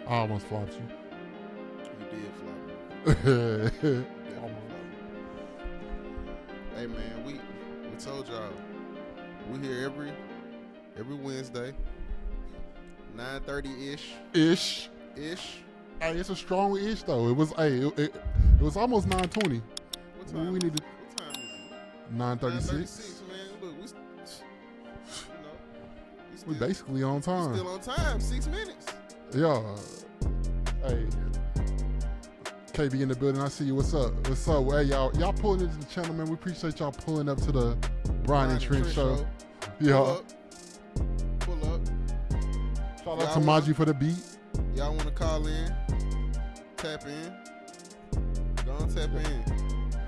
I almost flopped you. You did flop me. Definitely flop me. Hey man, we told y'all we here every Wednesday, 9:30 Ish. Hey, it's a strong ish though. It was it was almost 9:20. What time? We needed What time is it? 9:36. Man. Look, We basically on time. Still on time. 6 minutes. Yeah. Hey. KB in the building. I see you. What's up? What's up? Hey, y'all pulling into the channel, man. We appreciate y'all pulling up to the Brian and Trent Show. Yeah. Pull up. Shout out to Maji for the beat. Y'all want to call in? Tap in. Go on, tap in.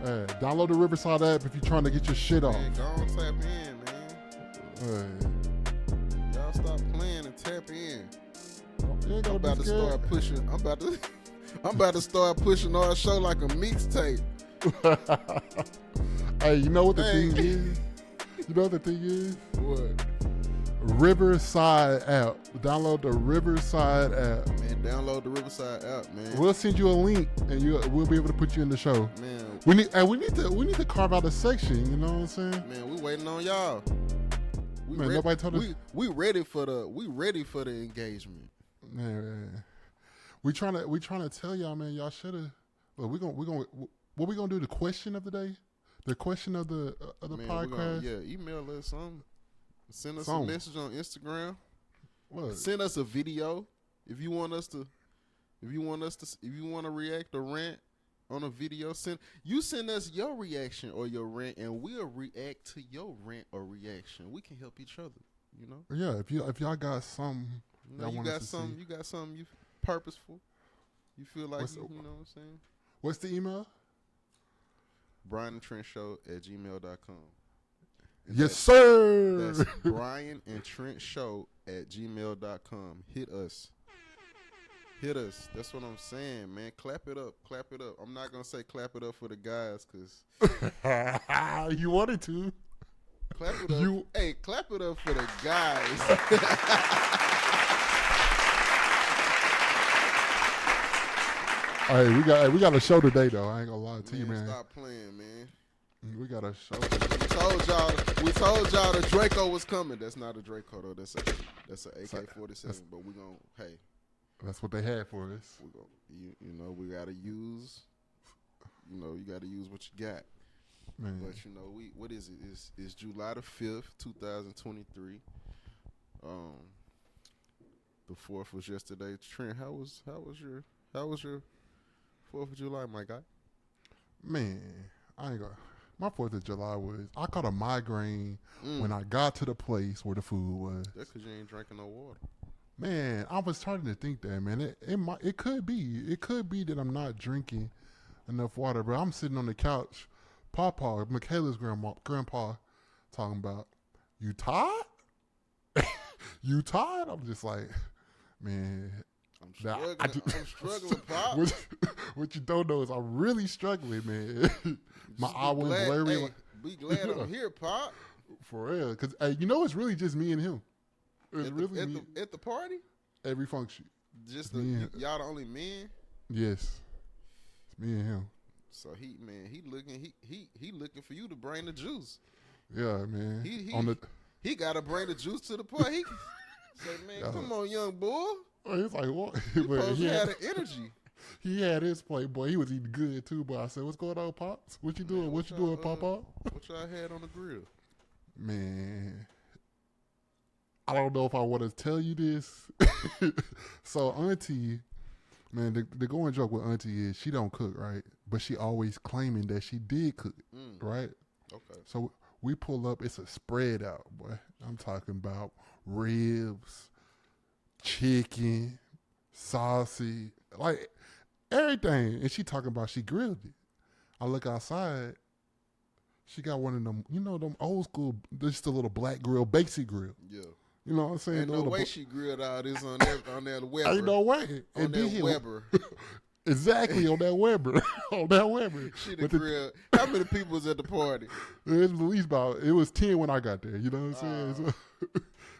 Hey, download the Riverside app if you're trying to get your shit off. Man, go on, tap in, man. Hey. Y'all stop playing and tap in. I'm about to start pushing. I'm about to start pushing our show like a mixtape. Hey, you know what the thing is? You know what the thing is? What? Riverside app. Download the Riverside app. Man, download the Riverside app, man. We'll send you a link and we'll be able to put you in the show. Man, we need to carve out a section. You know what I'm saying? Man, we waiting on y'all. Nobody told us. We ready for the engagement. Man, we trying to tell y'all, man. Y'all should have. Well, what we gonna do? The question of the day, the question of the podcast. Email us something. Send us a message on Instagram. What? Send us a video if you want to react or rant on a video. Send us your reaction or your rant, and we'll react to your rant or reaction. We can help each other. You know. Yeah. If y'all got something. You got something you purposeful. You feel like you know what I'm saying? What's the email? Brian and Trent Show @gmail.com. Yes, sir. That's Brian and Trent Show @gmail.com. Hit us. That's what I'm saying, man. Clap it up. I'm not gonna say clap it up for the guys, cause you wanted to. Clap it up. Hey, clap it up for the guys. Hey, we got a show today though. I ain't gonna lie to you, man. Stop playing, man. We got a show. We told y'all the Draco was coming. That's not a Draco though. That's a AK-47. But we gonna That's what they had for us. We gonna we gotta use. You gotta use what you got. Man. But what is it? It's July the 5th, 2023. The 4th was yesterday. Trent, how was your 4th of July, my guy? Man, I ain't gonna. My 4th of July I caught a migraine when I got to the place where the food was. That's because you ain't drinking no water. Man, I was starting to think that, man. It could be that I'm not drinking enough water, but I'm sitting on the couch. Papa, Michaela's grandpa, talking about, you tired? You tired? I'm just like, man. I'm struggling, Pop. What you don't know is I'm really struggling, man. My eye went blurry. Hey, be glad I'm here, Pop. For real. Because, it's really just me and him. At the party? Every function. Y'all the only men? Yes. It's me and him. So he looking for you to bring the juice. Yeah, man. He gotta bring the juice to the party. He say, man, come on, young boy. He's like, what? He had the energy. He had his plate, boy. He was eating good too, but I said, what's going on, Pops? What you doing? Man, what you doing, Papa? What y'all had on the grill? Man, I don't know if I want to tell you this. So Auntie, man, the going joke with Auntie is she don't cook, right? But she always claiming that she did cook, right? Okay. So we pull up, it's a spread out, boy. I'm talking about ribs, chicken, sausage, like everything. And she talking about she grilled it. I look outside, she got one of them, them old school, just a little black grill, basic grill. Yeah. You know what I'm saying? Ain't no way she grilled all this on that Weber. Ain't no way. On that Weber. Exactly, on that Weber. On that Weber. She the grill. How many people was at the party? It was at least it was 10 when I got there. You know what I'm saying? So,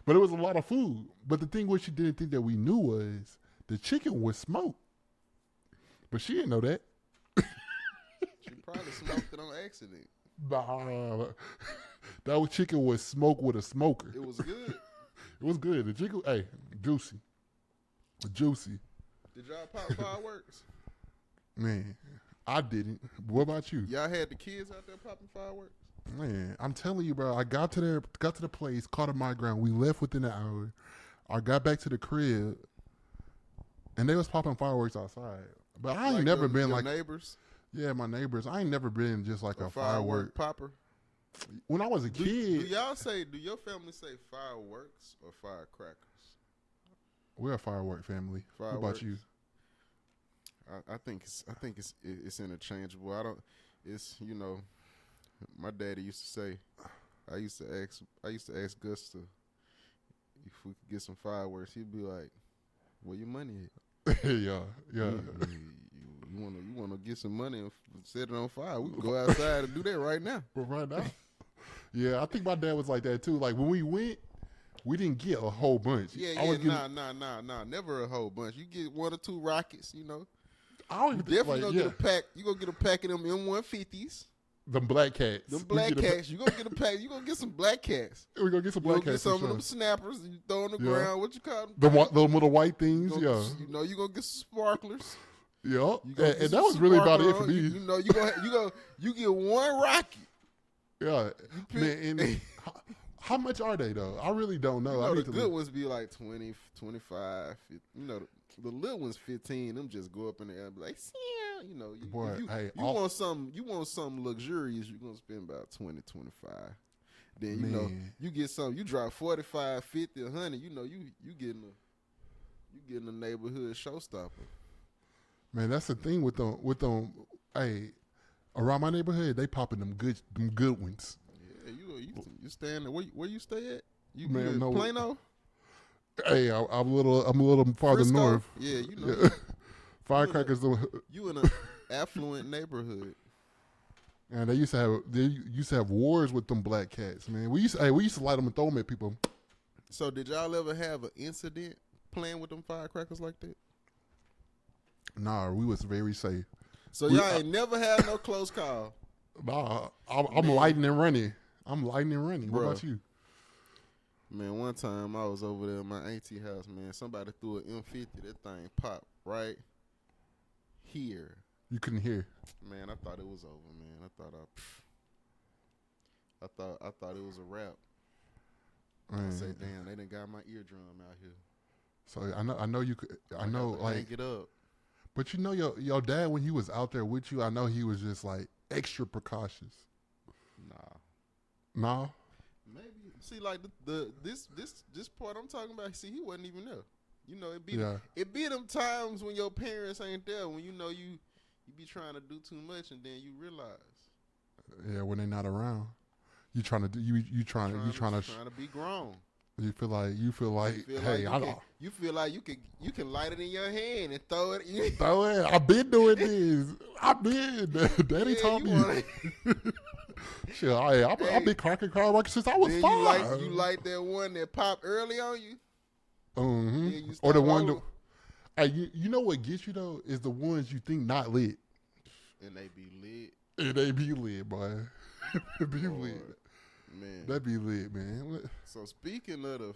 but it was a lot of food. But the thing what she didn't think that we knew was the chicken was smoked, but she didn't know that. She probably smoked it on accident. Nah, that chicken was smoked with a smoker. It was good. It was good. The chicken, hey, juicy. Juicy. Did y'all pop fireworks? Man, I didn't. What about you? Y'all had the kids out there popping fireworks? Man, I'm telling you, bro. I got to the place, caught a migraine. We left within an hour. I got back to the crib, and they was popping fireworks outside. But I ain't never been like neighbors. Yeah, my neighbors. I ain't never been just like a firework popper. When I was a kid, do your family say fireworks or firecrackers? We're a firework family. Fireworks. What about you? I think it's interchangeable. It's my daddy used to say, I used to ask Gus if we could get some fireworks. He'd be like, "Where your money at?" yeah. You wanna get some money and set it on fire? We can go outside and do that right now. But right now, yeah, I think my dad was like that too. Like when we went, we didn't get a whole bunch. Nah. Never a whole bunch. You get 1 or 2 rockets. I don't even definitely gonna get a pack. You gonna get a pack of them M150s. Them black cats. Them black cats. You gonna get a pack. You gonna get some black cats. We gonna get some black cats. Get some of them snappers and you throw on the ground. What you call them? The little white things. You gonna get some sparklers. Yeah, and that was really about it for me. You get 1 rocket. Yeah, man. And how much are they though? I really don't know. The good ones be like 20, 25. The little ones 15. Them just go up in the air and be like, yeah. You want something luxurious, you're gonna spend about 20, 25. Then you get something. You drop 45, 50, 100. You getting a neighborhood showstopper. Man, that's the thing with them. Hey, around my neighborhood, they popping them good ones. Yeah, you staying there. Where you stay at? Man, no. Plano? Hey, I'm a little farther Frisco? north. Yeah, Firecrackers. You in an affluent neighborhood. And they used to have wars with them black cats, man. We used to light them and throw them at people. So did y'all ever have an incident playing with them firecrackers like that? Nah, we was very safe. So y'all ain't never had no close call. Nah, I'm lighting and running. What about you? Man, one time I was over there at my auntie house, man. Somebody threw an M50. That thing popped right here. You couldn't hear. Man, I thought it was over, man. I thought it was a wrap. I say, damn, they done got my eardrum out here. So I know you could. I know, like, hang it up. But your dad, when he was out there with you, I know he was just like extra precautious. Nah. Maybe. See, like this part I'm talking about. See, he wasn't even there. It be them times when your parents ain't there, when you be trying to do too much, and then you realize. Yeah, when they're not around, you trying to be grown. You feel like you feel like you can light it in your hand and throw it. Throw it. I've been doing this. Daddy taught me. Shit, I've been cracking fireworks since I was 5. You light that one that popped early on you. Mm-hmm. Or the one that. Hey, you know what gets you though is the ones you think not lit. And they be lit. And they be lit, boy. Lit. Man, that be lit, man. So speaking of the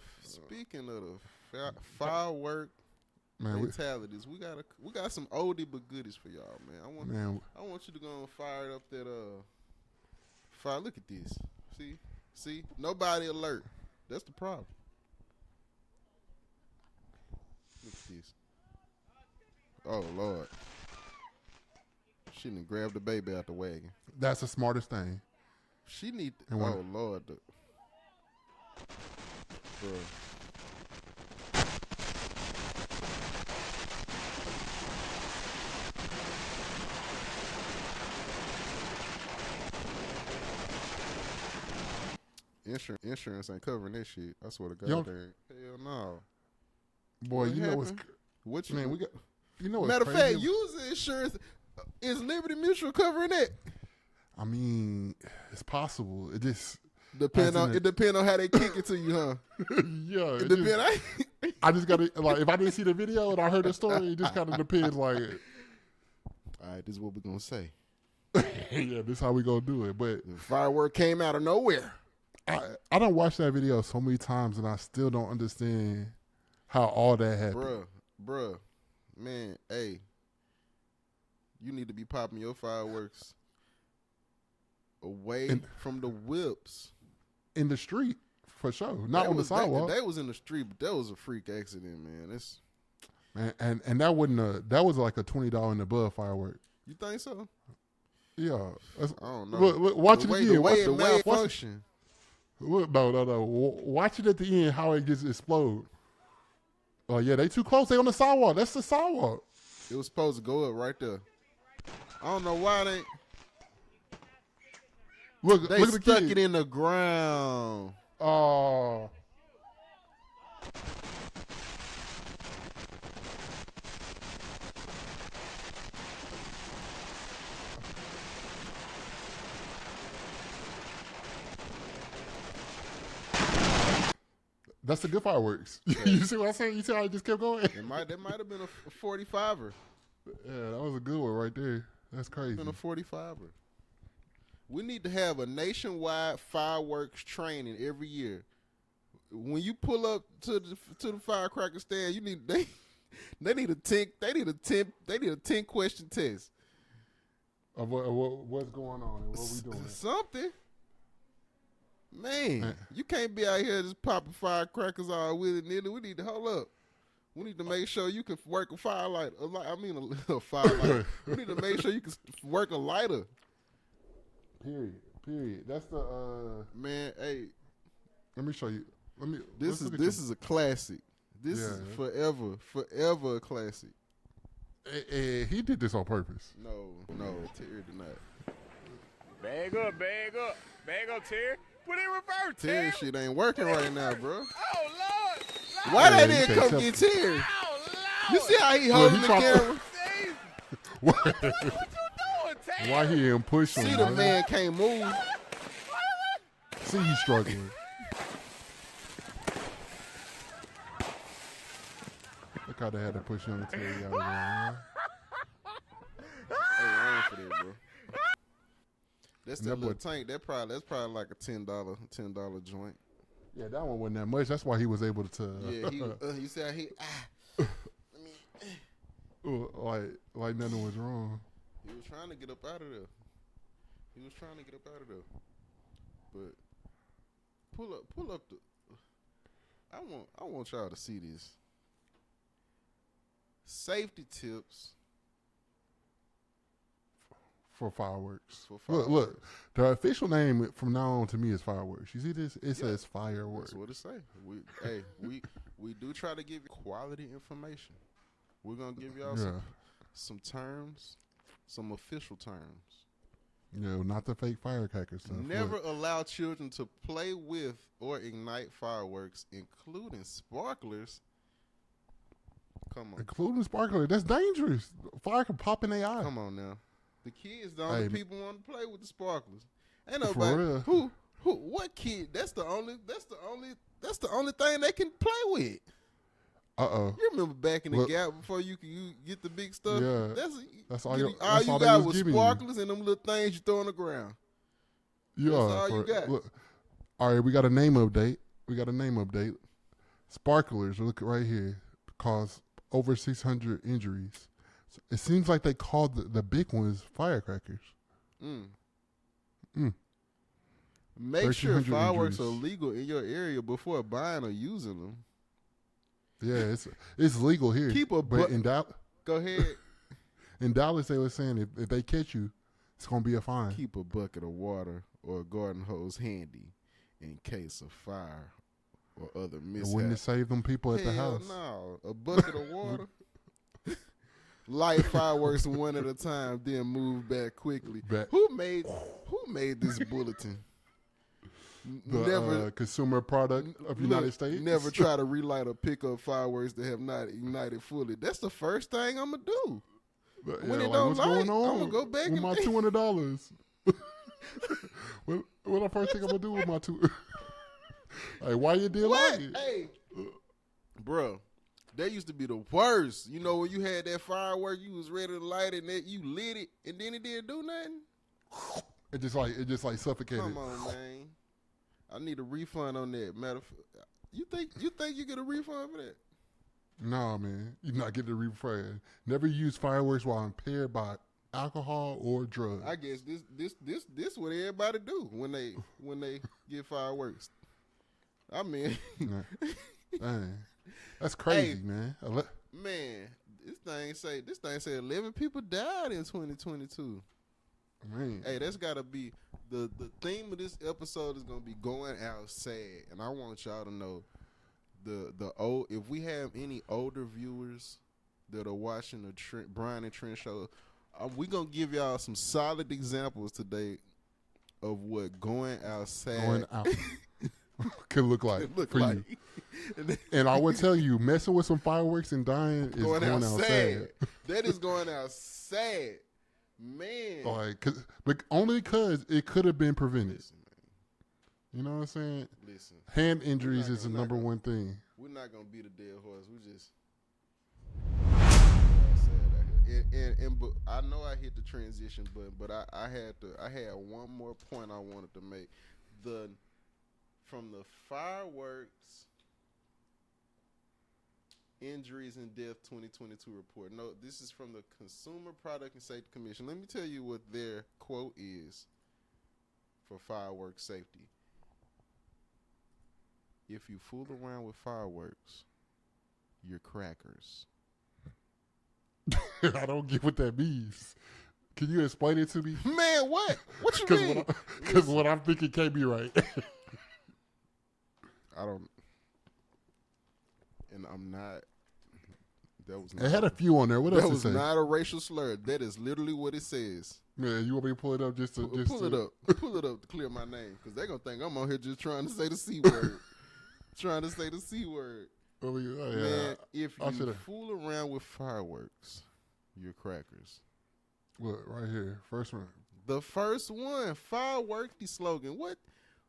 firework mentalities, we got some oldie but goodies for y'all, man. I want you to go and fire up that fire. Look at this. See, nobody alert. That's the problem. Look at this. Oh Lord, she done grabbed the baby out the wagon. That's the smartest thing. She need. Oh Lord, bro. Insurance ain't covering this shit. I swear to God, hell no. Boy, what you know what's man. We got. You know what's matter crazy? Matter of fact, using insurance is Liberty Mutual covering it. I mean, it's possible. It just depends on how they kick it to you, huh? Yeah. It depends. I just gotta like if I didn't see the video and I heard the story, it just kind of depends. Like, all right, this is what we're gonna say. Yeah, this is how we gonna do it. But the firework came out of nowhere. I don't watch that video so many times and I still don't understand how all that happened. Bruh, man, hey, you need to be popping your fireworks away from the whips. In the street, for sure. Not on the sidewalk. That was in the street, but that was a freak accident, man. And that wasn't that was like a $20 and above firework. You think so? Yeah. I don't know. Look, watch it again. The way it malfunction. No. Watch it at the end, how it just explode. Oh, yeah, they too close. They on the sidewalk. That's the sidewalk. It was supposed to go up right there. I don't know why they... Look at the stuck kid. it in the ground. Oh. That's the good fireworks. Yeah. You see what I'm saying? You see how I just kept going? That might have been a 45er. Yeah, that was a good one right there. That's crazy. Been a 45er. We need to have a nationwide fireworks training every year. When you pull up to the firecracker stand, they need a 10 question test of what's going on and what we doing. Something. Man, you can't be out here just popping firecrackers all willy-nilly. We need to hold up. We need to make sure you can work a firelight. A firelight. We need to make sure you can work a lighter. Period. That's the man. Hey, let me show you. This is a classic. This is forever a classic. He did this on purpose. No, Terry did not. Bag up, Terry. Put in reverse, Terry. Shit ain't working right now, bro. Oh Lord! Why they didn't come get Terry? Oh Lord! You see how he holding the camera? What you doing, Terry? Why he ain't pushing? See the man can't move. See he's struggling. Look how they had to push him to Terry out of there. Hey, wrong for that, bro. That's that little tank. That's probably like a $10 joint. Yeah, that one wasn't that much. That's why he was able to. Yeah, you see how he like nothing was wrong. He was trying to get up out of there. But pull up the. I want y'all to see this. Safety tips. For fireworks. Look, the official name from now on to me is fireworks. You see this? It says fireworks. That's what it say. We do try to give you quality information. We're gonna give y'all some terms, some official terms. Yeah, not the fake firecracker stuff. Never allow children to play with or ignite fireworks, including sparklers. Come on. Including sparklers. That's dangerous. Fire can pop in their eye. Come on now. The kids, the only people want to play with the sparklers. Ain't nobody what kid? That's the only thing they can play with. You remember back in the gap before you get the big stuff? Yeah. That's all you got was sparklers and them little things you throw on the ground. Yeah. That's all you got. Look, all right, we got a name update. Sparklers, look right here, cause over 600 injuries. It seems like they called the big ones firecrackers. Make sure fireworks are legal in your area before buying or using them. Yeah, it's legal here. But in Dallas, go ahead. In Dallas, they were saying if they catch you, it's gonna be a fine. Keep a bucket of water or a garden hose handy in case of fire or other mishap. Wouldn't it save them people at the house? No, a bucket of water. Light fireworks one at a time, then move back quickly. Who made this bulletin? The consumer product of United States? Never try to relight or pick up fireworks that have not ignited fully. That's the first thing I'm going to do. When it don't light, I'm going to go back with my $200. What the first thing I'm going to do with my $200? Hey, why you did light? Hey, bro, That used to be the worst. You know, when you had that firework, you was ready to light it, and that you lit it, and then it didn't do nothing. It just like suffocated. Come on, man. I need a refund on that. Matter of fact, you think you get a refund for that? No, man. You're not getting a refund. Never use fireworks while impaired by alcohol or drugs. I guess this what everybody do when they get fireworks. I mean, dang. That's crazy, hey, man. Man, this thing say 11 people died in 2022. Man. Hey, that's gotta be the theme of this episode is gonna be going out sad, and I want y'all to know the old, if we have any older viewers that are watching the Brian and Trent Show, we gonna give y'all some solid examples today of what going out sad could look like for you. And I would tell you, messing with some fireworks and dying is going out sad. That is going out sad. Man. But only because it could have been prevented. Listen, man. You know what I'm saying? Listen. Hand injuries is the number one thing. We're not going to beat a dead horse. We just... But I know I hit the transition button, but I had one more point I wanted to make. From the fireworks injuries and death 2022 report. No, this is from the Consumer Product and Safety Commission. Let me tell you what their quote is for fireworks safety. If you fool around with fireworks, you're crackers. I don't get what that means. Can you explain it to me? Man, what? What you mean? Because what I'm thinking can't be right. I don't, and I'm not. That was. It had a few on there. What else? That was not a racial slur. That is literally what it says. Man, you want me to pull it up just to pull it up? Pull it up to clear my name because they're gonna think I'm on here just trying to say the C word. Trying to say the C word. Oh, yeah. Man, if you fool around with fireworks, you're crackers. Look right here, first one. The first one, firework. The slogan. What?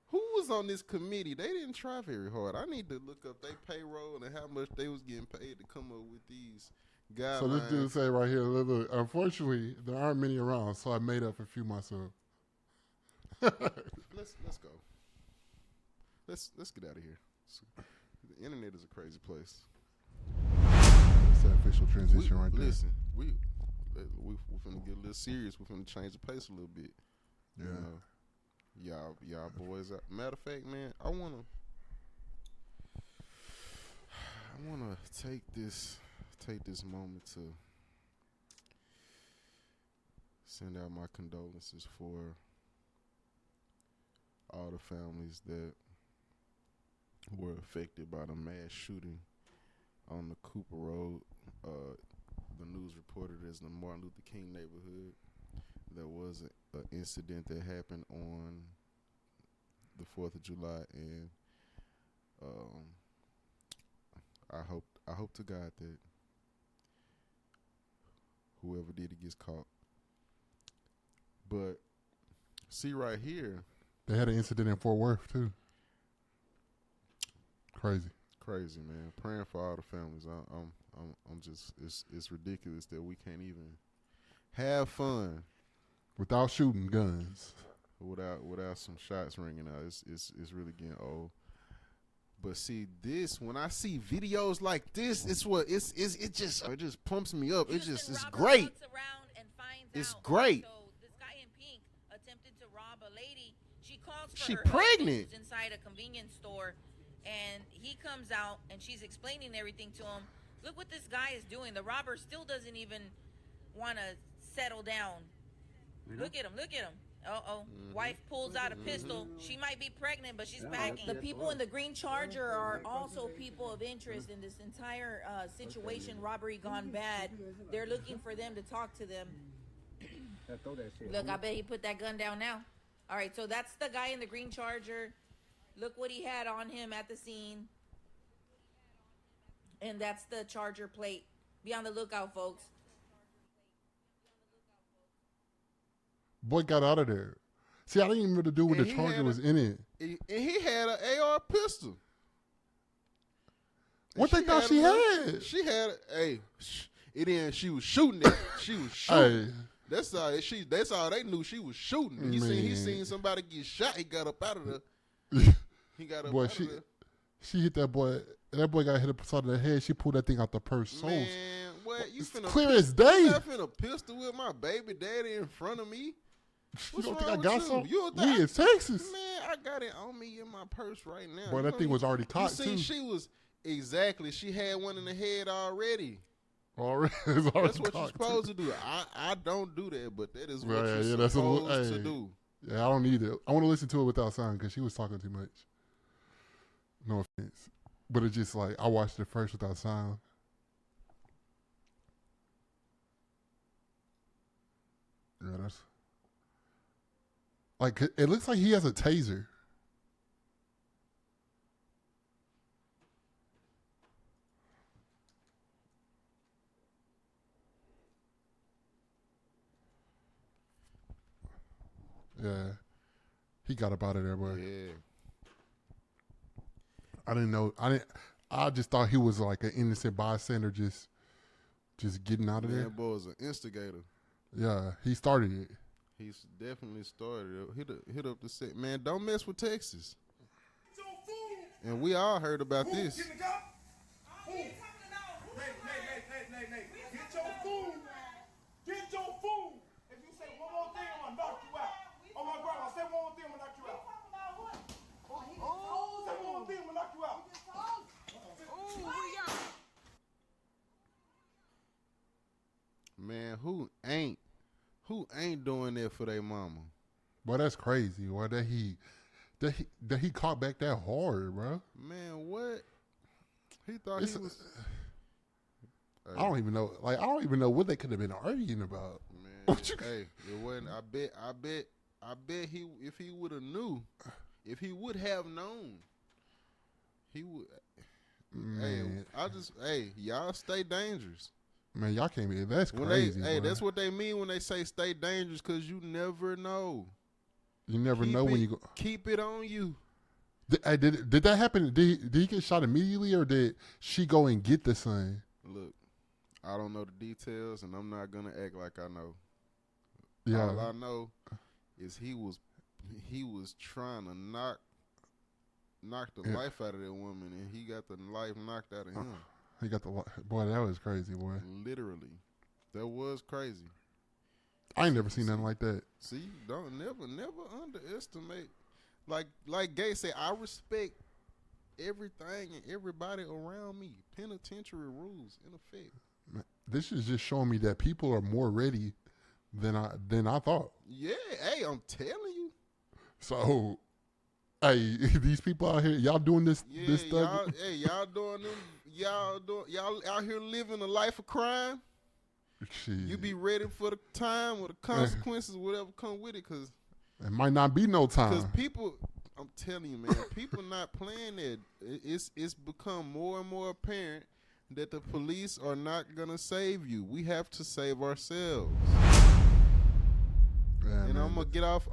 Who was on this committee? They didn't try very hard. I need to look up their payroll and how much they was getting paid to come up with these guidelines. So this dude say right here, look, unfortunately, there aren't many around, so I made up a few myself. Let's go. Let's get out of here. The internet is a crazy place. That's the official transition right there. Listen, we're finna get a little serious. We're finna change the pace a little bit. Yeah. You know, y'all boys. Matter of fact, man, I wanna take this moment to send out my condolences for all the families that were affected by the mass shooting on the Cooper Road. The news reported as the Martin Luther King neighborhood. There was an incident that happened on the 4th of July, and I hope to God that whoever did it gets caught. But see right here, they had an incident in Fort Worth too. Crazy, man. Praying for all the families. I'm just it's ridiculous that we can't even have fun without shooting guns, without some shots ringing out. It's really getting old. But see this, when I see videos like this, it just pumps me up. It's great. It's great. So this guy in pink attempted to rob a lady. She calls for she her pregnant inside a convenience store, and he comes out and she's explaining everything to him. Look what this guy is doing. The robber still doesn't even want to settle down. Look at him. Wife pulls out a pistol. She might be pregnant, but she's packing. The people in the green Charger are also people of interest in this entire situation. Robbery gone bad. They're looking for them to talk to them. Look, I bet he put that gun down now. All right, so that's the guy in the green Charger. Look what he had on him at the scene. And that's the Charger plate. Be on the lookout, folks. Boy got out of there. See, I didn't even know to do when the Charger was in it. And he had an AR pistol. What they thought she had? She had. Hey, it in. She was shooting it. She was shooting. Hey. That's all they knew. She was shooting. He seen somebody get shot. He got up out of there. He got up out of there. She hit that boy. That boy got hit upside of the head. She pulled that thing out the purse. Man, what? You finna clear as day. You not finna pistol with my baby daddy in front of me? What's you don't wrong think I got with some? you? We in Texas. Man, I got it on me in my purse right now. Boy, that thing was already caught too. You see, she was exactly. She had one in the head already. Already, that's what you're supposed to do. I don't do that, but that is what you're supposed to do. Yeah, I don't need it. I want to listen to it without sound because she was talking too much. No offense. But it's just like, I watched it first without sound. Yeah, that's... Like, it looks like he has a taser. Yeah. He got up out of there, boy. Yeah. I didn't know. I just thought he was like an innocent bystander just getting out of there. That boy was an instigator. Yeah, he started it. He's definitely started it. Hit up the set. Man, don't mess with Texas. And we all heard about this. Get your food. Get your food. If you say one more thing, I'm gonna knock you out. Oh my grandma, say one more thing, I'm gonna knock you out. Oh, say one more thing, I'm gonna knock you out. Man, who ain't doing that for their mama? Boy, that's crazy. Boy, that he caught back that hard, bro. Man, what? He thought he was. I don't even know. Like, I don't even know what they could have been arguing about. Man, hey, it wasn't. I bet he, if he would have knew, if he would have known, he would. Man. Hey, y'all stay dangerous. Man, y'all can't be. That's crazy. That's what they mean when they say stay dangerous, because you never know. You never know when you go. Keep it on you. Did that happen? Did he get shot immediately, or did she go and get the son? Look, I don't know the details, and I'm not gonna act like I know. Yeah. All I know is he was trying to knock the life out of that woman, and he got the life knocked out of him. He got the boy. That was crazy, boy. Literally, that was crazy. I ain't never seen nothing like that. See, don't never underestimate. Like Gay said, I respect everything and everybody around me. Penitentiary rules in effect. Man, this is just showing me that people are more ready than I thought. Yeah, hey, I'm telling you. So, hey, these people out here, y'all doing this stuff. Y'all doing them. Y'all out here living a life of crime. Shit. You be ready for the time or the consequences, whatever come with it, because it might not be no time. Because people, I'm telling you, man, people not playing it. It's become more and more apparent that the police are not gonna save you. We have to save ourselves. Yeah, and I'm gonna get off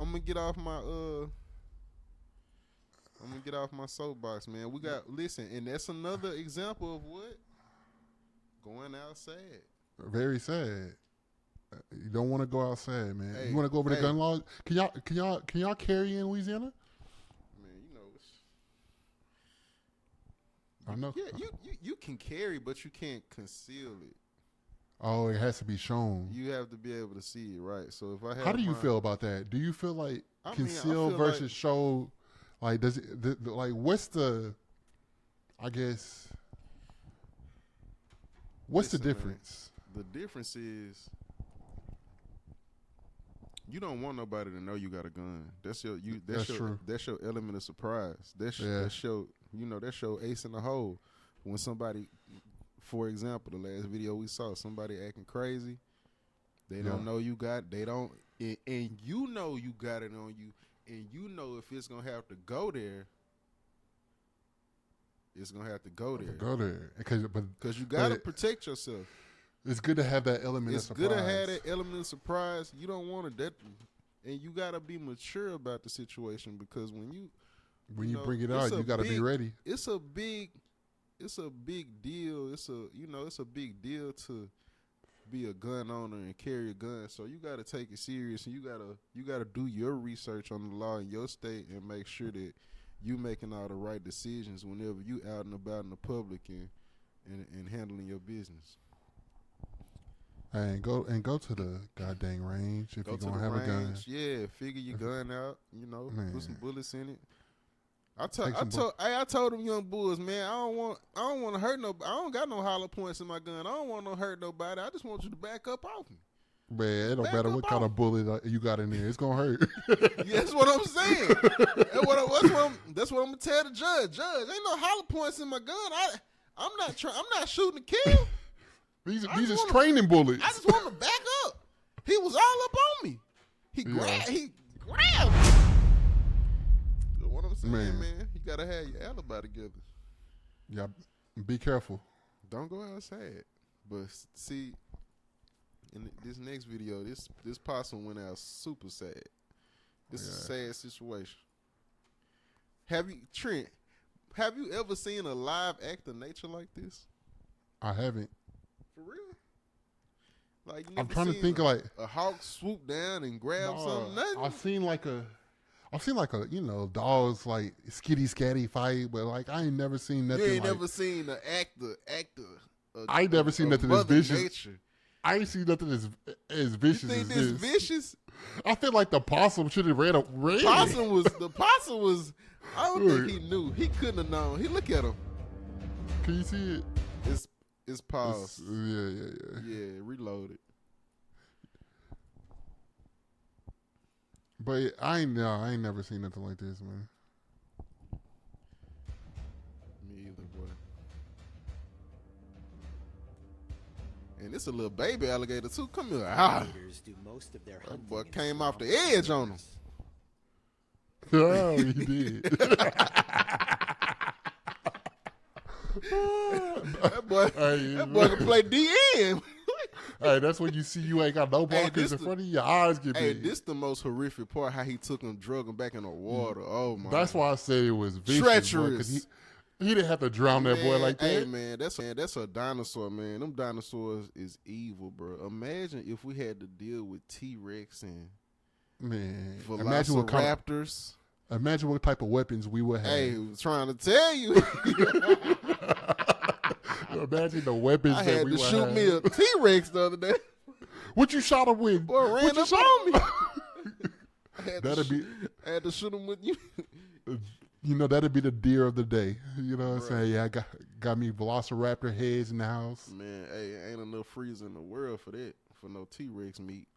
my soapbox, man. We got listen, and that's another example of what? Going outside. Very sad. You don't want to go outside, man. Hey, you want to go over the gun laws? Can y'all carry in Louisiana? Man, you know it's. I know. Yeah, you can carry, but you can't conceal it. Oh, it has to be shown. You have to be able to see it, right? So if I have, how do you feel about that? Do you feel like conceal versus show? Like, does it like what's the? I guess. What's the difference? Man, the difference is you don't want nobody to know you got a gun. That's true. That's your element of surprise. That's your ace in the hole. When somebody, for example, the last video we saw, somebody acting crazy, they don't know you got. They don't, and you know you got it on you, and you know if it's gonna have to go there. It's gonna have to go there. Go there, because you gotta protect yourself. It's good to have that element of surprise. It's good to have that element of surprise. You don't want to and you gotta be mature about the situation, because when you bring it out, you gotta be ready. It's a big it's a big deal. It's a big deal to be a gun owner and carry a gun. So you got to take it serious, and you gotta do your research on the law in your state and make sure that you making all the right decisions whenever you out and about in the public and handling your business. And go to the goddamn range if you're gonna have a gun. Yeah, figure your gun out. Put some bullets in it. I told them young bulls, man, I don't want to hurt nobody. I don't got no hollow points in my gun. I don't want to hurt nobody. I just want you to back up off me. Man, it don't matter what kind of bullet you got in there. It's gonna hurt. Yeah, that's what I'm saying. That's what I'm gonna tell the judge. Judge, ain't no hollow points in my gun. I'm not shooting to kill. These is training bullets. I just want to back up. He was all up on me. He grabbed. What I'm saying, man, you gotta have your alibi together. Yeah, be careful. Don't go outside. But see, in this next video, this possum went out super sad. This is a sad situation. Trent, have you ever seen a live act of nature like this? I haven't. For real? Like I'm trying to think like a hawk swoop down and grab something. Nothing. I've seen like a dogs like skitty scatty fight, but like I ain't never seen nothing. You ain't never seen an actor. I ain't never seen nothing as vicious. Nature. I ain't seen nothing as vicious you think as this. Vicious? I feel like the possum should have ran. The possum was. I don't think he knew. He couldn't have known. He look at him. Can you see it? It's paused. Yeah. Yeah, reloaded. But I ain't never seen nothing like this, man. Me either, boy. And it's a little baby alligator too. Come here. Do most of their that boy came off the edge on him. Oh, he did. that boy can play DN. Hey, that's when you see you ain't got no blockers in front of you, your eyes get big. Hey, this the most horrific part, how he took him, drug him back in the water. Oh, my. That's why I said it was vicious. Treacherous. He didn't have to drown that boy like that. Hey, man, that's a dinosaur, man. Them dinosaurs is evil, bro. Imagine if we had to deal with T-Rex and Velociraptors. Imagine what type of weapons we would have. Hey, I was trying to tell you. Imagine the weapons I that we had to would shoot have. me a T-Rex the other day. What you shot him with? Boy, ran up on me. I had to shoot him with you. You know, that'd be the deer of the day. You know what I'm saying? Yeah, I got me Velociraptor heads in the house. Man, hey, ain't enough freezer in the world for that, for no T-Rex meat.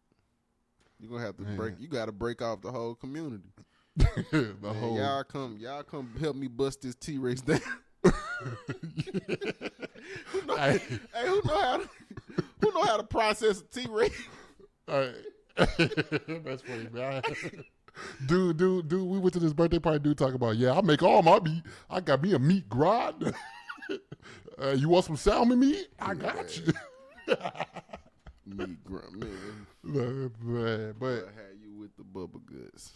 You're going to have to you got to break off the whole community. Y'all come help me bust this T-Rex down. Who know how to process a T-Rex? That's funny, man. Dude, we went to this birthday party. Dude, talk about, I make all my meat. I got me a meat grad. You want some salmon meat? I got you. Meat grad, man. But had you with the bubble goods.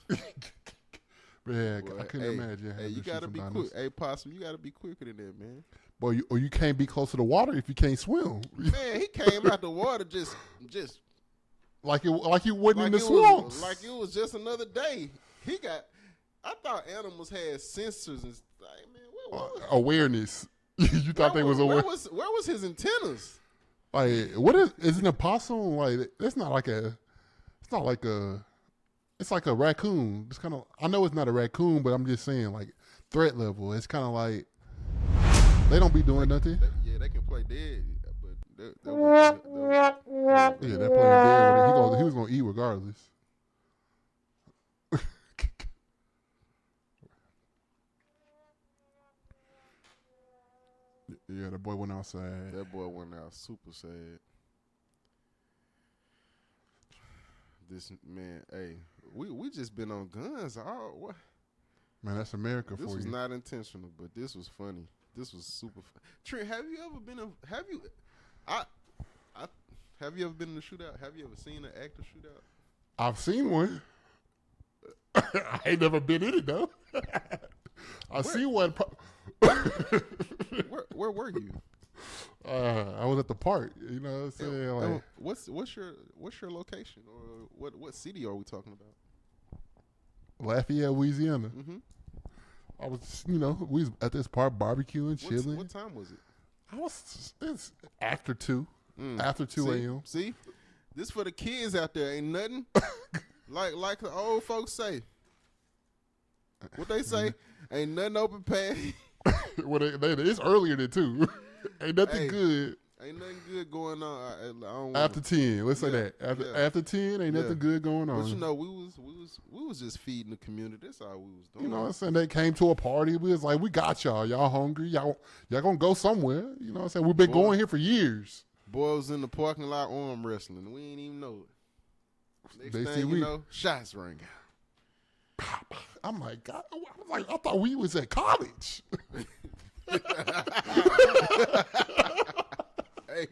Man, I couldn't imagine. Hey, you gotta be quick. Hey, Possum, you gotta be quicker than that, man. Boy, you can't be close to the water if you can't swim. Man, he came out the water just like he wasn't in the swamps. Like it was just another day. I thought animals had sensors and like, man, what was awareness. You thought they was aware. Where was his antennas? Like, what is an opossum? Like, it's like a raccoon. It's kind of, I know it's not a raccoon, but I'm just saying, like, threat level. It's kind of like, they don't be doing nothing. They can play dead, but they're playing dead. He was going to eat regardless. Yeah, that boy went outside. That boy went out super sad. This man, hey, we just been on guns. What? Man, that's America for you. This was not intentional, but this was funny. This was super fun. Trent, have you ever been have you ever been in a shootout? Have you ever seen an active shootout? I've seen one. I ain't never been in it though. I see one. Where were you? I was at the park. You know what I'm saying? Like, what's your location, or what city are we talking about? Lafayette, Louisiana. Mm-hmm. I was, we was at this park barbecuing, chilling. What time was it? It's after 2. After 2 a.m. See? This for the kids out there. Ain't nothing. like the old folks say. What they say? Ain't nothing open past. Well, it's earlier than 2. Ain't nothing good. Ain't nothing good going on. I don't after 10, let's say that. After 10, ain't nothing good going on. But we was just feeding the community. That's all we was doing. You know what I'm saying? They came to a party. We was like, we got y'all. Y'all hungry? Y'all gonna go somewhere? You know what I'm saying? We've been going here for years. Boy was in the parking lot arm wrestling. We ain't even know it. Next thing you know, shots rang out. I'm like, God, I thought we was at college. Hey,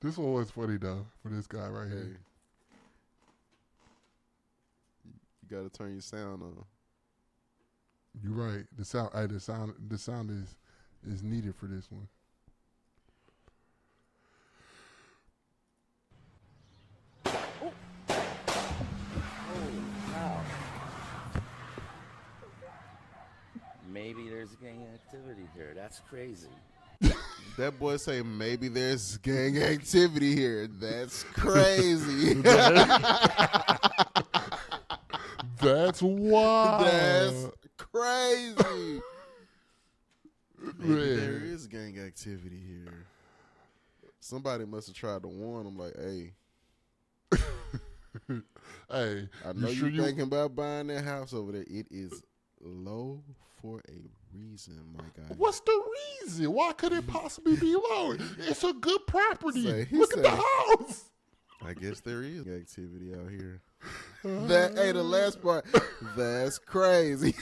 this one was funny though for this guy right here. You gotta turn your sound on. You're right. The sound is needed for this one. Maybe there's gang activity here. That's crazy. That boy say maybe there's gang activity here. That's crazy. That's wild. That's crazy. Maybe there is gang activity here. Somebody must have tried to warn him, like, hey. Hey, I know you're thinking about buying that house over there. It is low for a reason, my guy. What's the reason? Why could it possibly be low? It's a good property. Look at the house. I guess there is activity out here. The last part. That's crazy.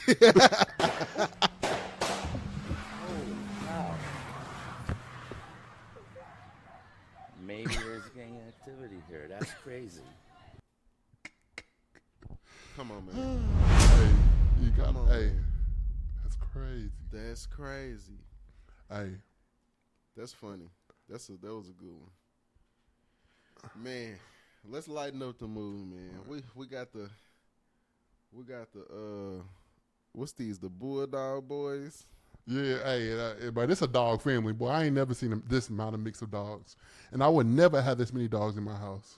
Maybe there's gang activity here. That's crazy. Come on, man. Hey, you got on, hey. Man. That's crazy. That's crazy. Hey. That's funny. That was a good one. Man, let's lighten up the mood, man. We got the what's these, the Bulldog boys? Yeah, hey, but it's a dog family, boy. I ain't never seen this amount of mix of dogs. And I would never have this many dogs in my house.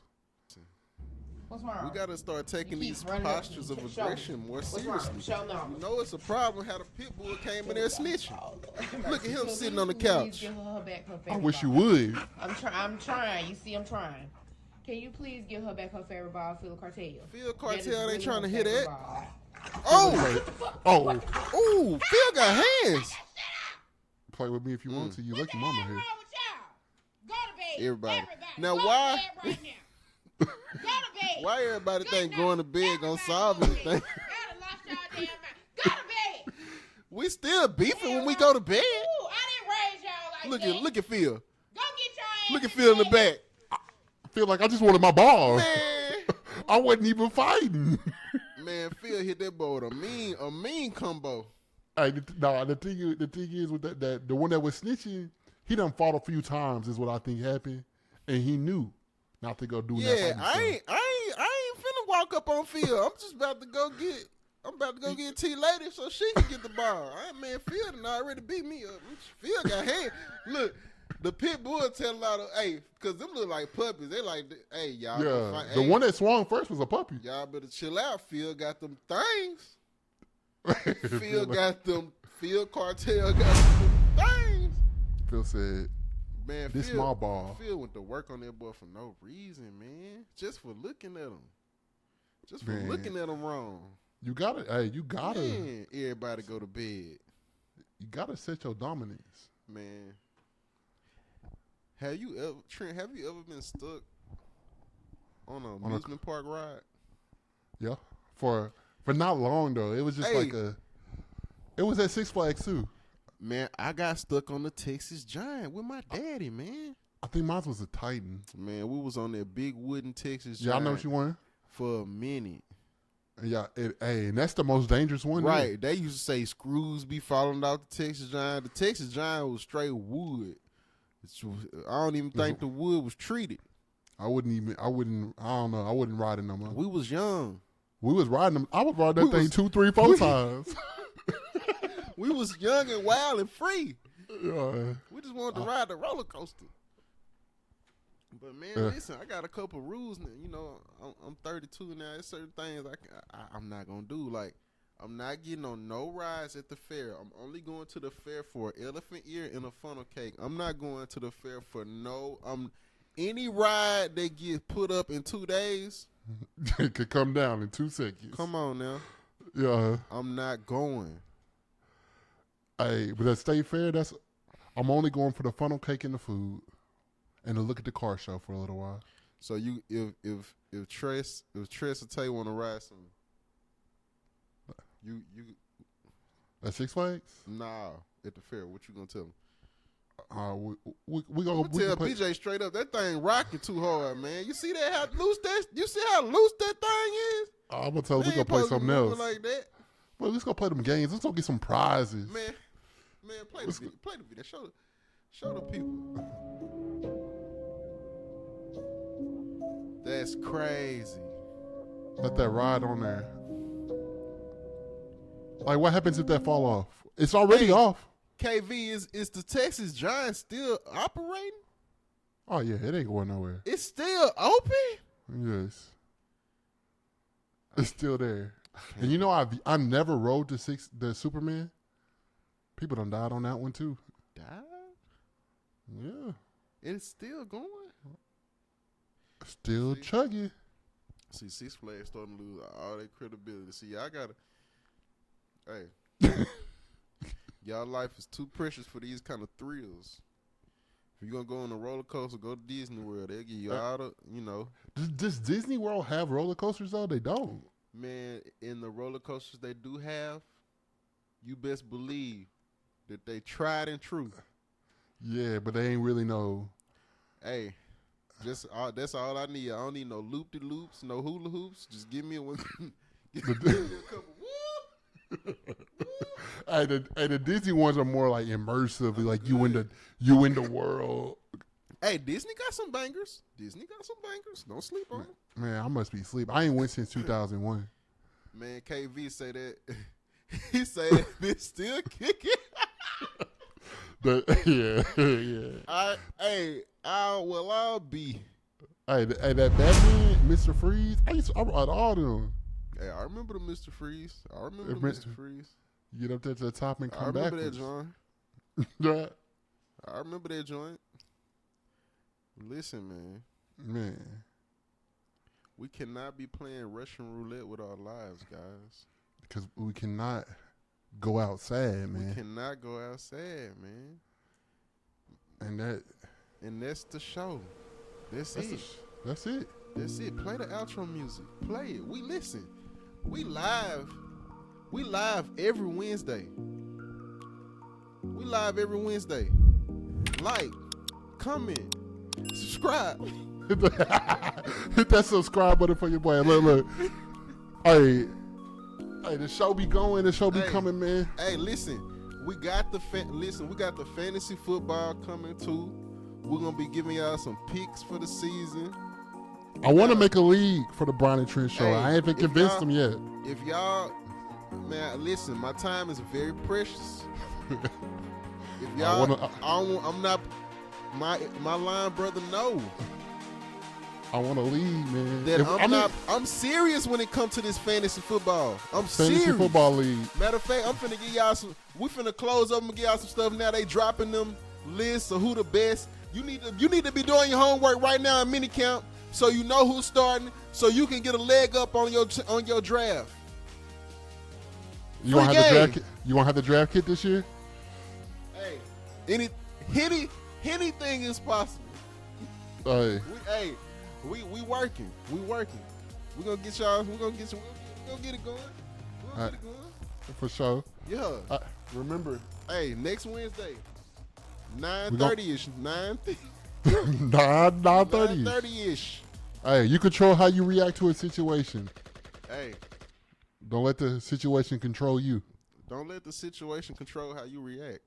What's wrong? We got to start taking these postures of aggression more seriously. You know it's a problem how the pit bull came in there snitching. Look at him sitting on the couch. I wish you would. I'm trying. You see, I'm trying. Can you please give her back her favorite ball, Phil Cartel? Phil Cartel ain't trying to hit that. Oh! Ooh, Phil got hands. Play with me if you want to. You like your mama here. Go to bed. Everybody. Now why? Go to bed. Why everybody think going to bed gonna solve anything? Go to bed. We still beefing when we go to bed. Ooh, I didn't raise y'all like that. Look at Phil. Go get your ass. Look at Phil in the back. I feel like I just wanted my ball. Man. I wasn't even fighting. Man, Phil hit that boy with a mean combo. Hey, the thing is with that the one that was snitching, he done fought a few times is what I think happened, and he knew not to go do that. Yeah, I ain't finna walk up on Phil. I'm just about to go get T Lady so she can get the ball. Man, Phil done already beat me up. Phil got hand. Look, the pit bull tell a lot of, because them look like puppies. They like, hey, y'all. Yeah, the one that swung first was a puppy. Y'all better chill out. Phil got them things. Phil Cartel got them things. Phil said, man, this small ball. Phil went to work on that boy for no reason, man. Just for looking at him. Just for looking at him wrong. You gotta. Man, everybody go to bed. You gotta set your dominance. Man. Have you ever been stuck on an amusement park ride? Yeah. For not long though. It was just it was at Six Flags too. Man, I got stuck on the Texas Giant with my daddy, man. I think mine was a Titan. Man, we was on that big wooden Texas Giant. Yeah, I know what you want. For a minute. Yeah, and that's the most dangerous one. Right. They used to say screws be falling off the Texas Giant. The Texas Giant was straight wood. I don't even think the wood was treated. I don't know. I wouldn't ride it no more. We was young. We was riding them. I would ride that thing 2, 3, 4 times. We was young and wild and free. Yeah. We just wanted to ride the roller coaster. But man, listen, I got a couple rules now. You know, I'm 32 now. There's certain things I'm not gonna do. Like, I'm not getting on no rides at the fair. I'm only going to the fair for an elephant ear and a funnel cake. I'm not going to the fair for any ride that gets put up in 2 days. It could come down in 2 seconds. Come on now. Yeah. I'm not going. Hey, but at State Fair, I'm only going for the funnel cake and the food, and to look at the car show for a little while. So if Tress will tell you want to ride some, you at Six Flags? Nah, at the fair. What you gonna tell him? We gonna tell BJ straight up. That thing rocking too hard, man. You see that? How loose that thing is? I'm gonna tell him we gonna play something else. Like that. Well, let's go play them games. Let's go get some prizes. Man, play the video. Show the people. That's crazy. Let that ride on there. Like, what happens if that fall off? It's already off. KV, is the Texas Giants still operating? Oh yeah, it ain't going nowhere. It's still open? Yes. It's still there. And you know, I never rode the Superman. People done died on that one too. Died? Yeah. It's still going? Still chugging. See, Six Flags starting to lose all their credibility. See, I gotta, hey, y'all life is too precious for these kind of thrills. If you're gonna go on a roller coaster, go to Disney World. They'll give you all the, you know. Does Disney World have roller coasters though? They don't. Man, in the roller coasters they do have, you best believe that they tried and true. Yeah, but they ain't really know. Hey, that's all I need. I don't need no loop-de-loops, no hula hoops. Just give me one. Give me a couple. Hey, the Disney ones are more like immersive, like you in the world. Hey, Disney got some bangers. Don't sleep on them. Man, I must be asleep. I ain't went since 2001. Man, KV say that. He said it's still kicking. Yeah. I'll be. Hey, that Batman, Mr. Freeze. I ride all of them. Hey, I remember the Mr. Freeze. You get up there to the top and come back. I remember that joint. Yeah. I remember that joint. Listen, man, we cannot be playing Russian roulette with our lives, guys. Because we cannot go outside, man. We cannot go outside, man. And that's the show. That's it. That's it. Play the outro music. Play it. We listen. We live every Wednesday. Like, comment, subscribe. Hit that subscribe button for your boy. Look. Hey, the show be going. The show be coming, man. Hey, listen. We got the fantasy football coming too. We're gonna be giving y'all some picks for the season. I want to make a league for the Brian and Trent Show. I haven't convinced them yet. If y'all, man, listen, my time is very precious. If y'all, I'm not. My line brother knows. I want to lead, man. I'm serious when it comes to this fantasy football. Fantasy football league. Matter of fact, I'm finna give y'all some. We finna close up and give y'all some stuff now. They dropping them lists of who the best. You need to be doing your homework right now in minicamp, so you know who's starting, so you can get a leg up on your draft. You want to have the draft kit this year? Hey, anything is possible. Hey. We working. We're gonna get y'all. We're gonna get it going. Get it going. For sure. Yeah. Remember, next Wednesday, 9:30ish. 9:30ish. Hey, you control how you react to a situation. Hey, Don't let the situation control you. Don't let the situation control how you react.